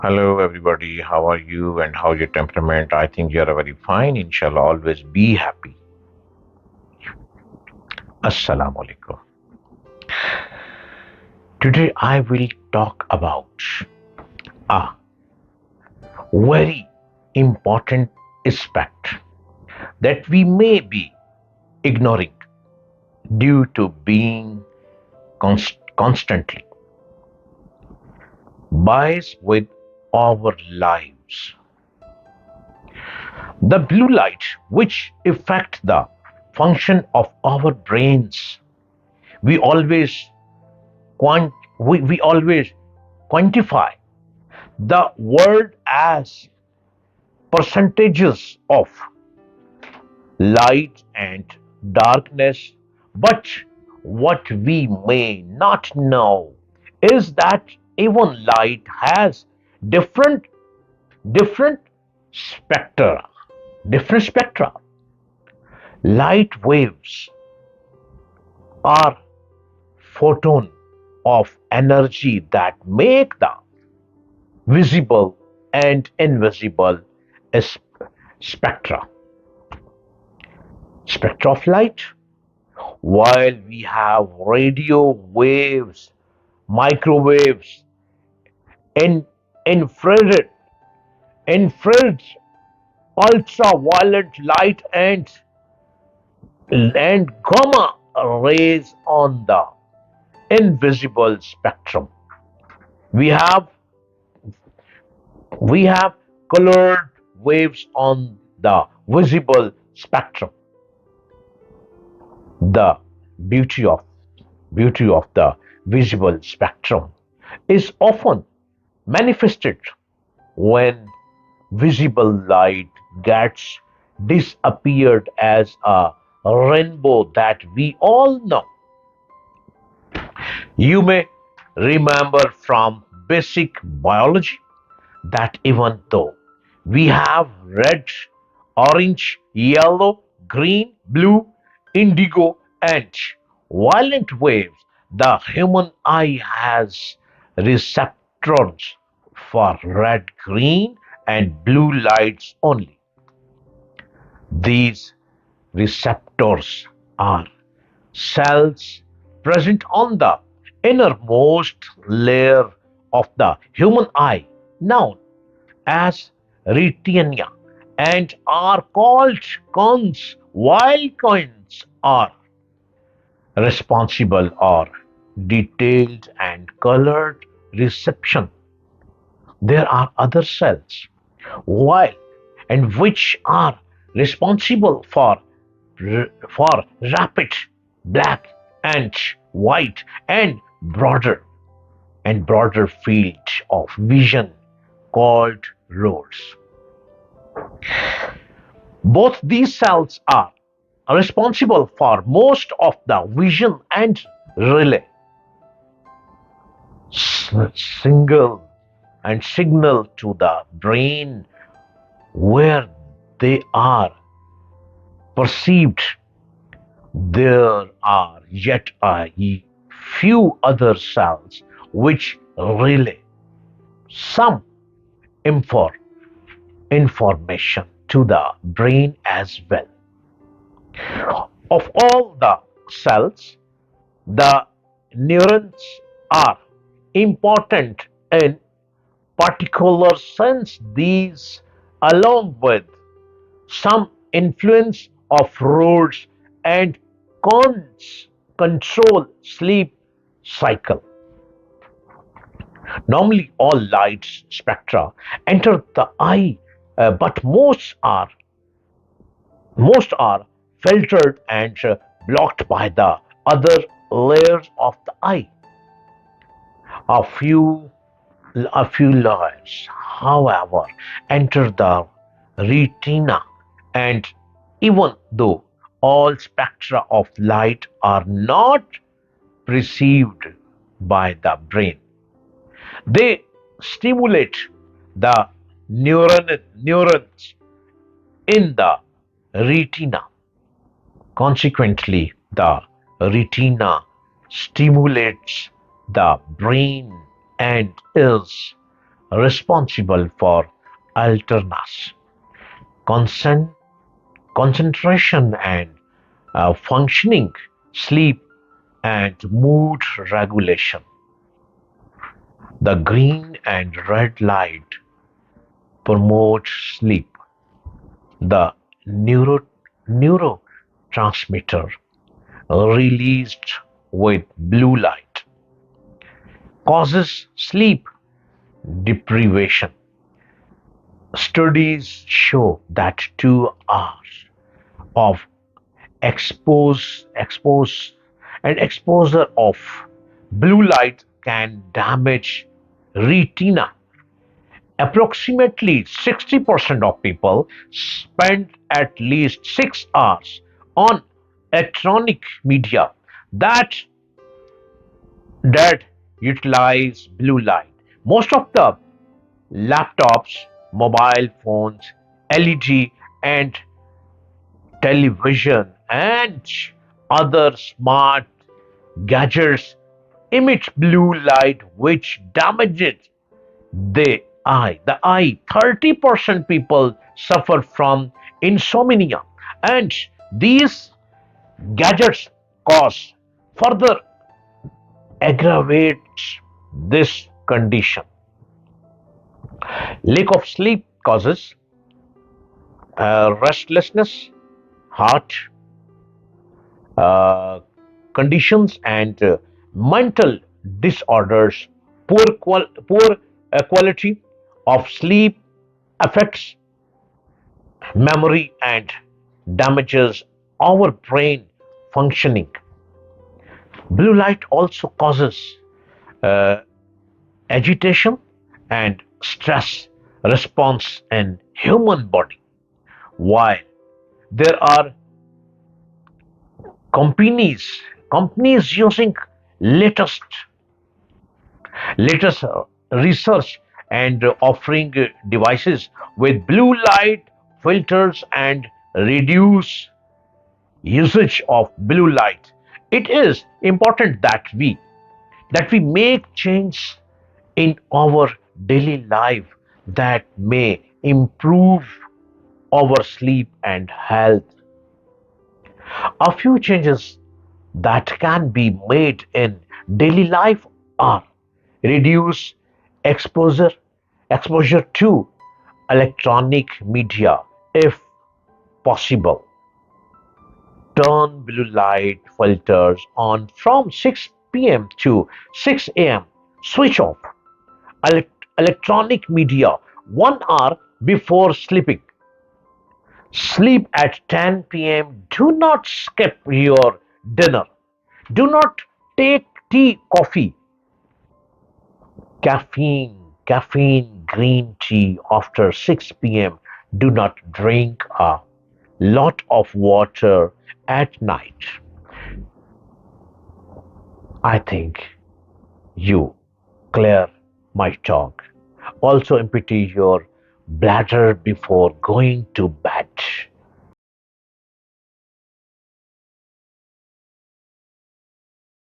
Hello, everybody. How are you and how's your temperament? I think you're very fine. Inshallah, always be happy. Assalamu alaikum. Today, I will talk about a very important aspect that we may be ignoring due to being constantly biased with our lives. The blue light, which affect the function of our brains, we always we always quantify the world as percentages of light and darkness, but what we may not know is that even light has different different spectra different spectra. Light waves are photon of energy that make the visible and invisible spectra spectra of light, while we have radio waves, microwaves, in infrared infrared ultraviolet light, and gamma rays on the invisible spectrum. We have we have colored waves on the visible spectrum. The beauty of beauty of the visible spectrum is often manifested when visible light gets disappeared as a rainbow that we all know. You may remember from basic biology that even though we have red, orange, yellow, green, blue, indigo, and violet waves, the human eye has receptors for red, green, and blue lights only. These receptors are cells present on the innermost layer of the human eye, known as retina, and are called cones, while cones are responsible or detailed and colored reception. There are other cells, while and which are responsible for rapid black and white and broader field of vision called rods. Both these cells are responsible for most of the vision and relay single and signal to the brain where they are perceived. There are yet a few other cells which relay some infor- information to the brain as well. Of all the cells, the neurons are important in particular sense. These, along with some influence of roads and cons, control sleep cycle. Normally, all light spectra enter the eye, but most are filtered and blocked by the other layers of the eye. A few a few layers, however, enter the retina, and even though all spectra of light are not perceived by the brain, they stimulate the neurons in the retina. Consequently, the retina stimulates the brain and is responsible for alertness, concent- concentration and functioning, sleep, and mood regulation. The green and red light promote sleep. The neurotransmitter released with blue light causes sleep deprivation. Studies show that 2 hours of expose and exposure of blue light can damage retina. Approximately 60% of people spend at least 6 hours on electronic media that that utilize blue light. Most of the laptops, mobile phones, LED, and television and other smart gadgets emit blue light which damages the eye. The eye. 30% people suffer from insomnia, and these gadgets cause further aggravates this condition. Lack of sleep causes restlessness, heart uh, conditions, and mental disorders. Poor quality of sleep affects memory and damages our brain functioning. Blue light also causes uh, agitation and stress response in human body. While there are companies using latest latest research and offering devices with blue light filters and reduce usage of blue light. It is important that we make change in our daily life that may improve our sleep and health. A few changes that can be made in daily life are reduce exposure exposure to electronic media if possible. Turn blue light filters on from 6 p.m. to 6 a.m. Switch off electronic media 1 hour before sleeping. Sleep at 10 p.m. Do not skip your dinner. Do not take tea, coffee, caffeine, green tea after 6 p.m. Do not drink a lot of water at night. I think you clear my talk. Also empty your bladder before going to bed.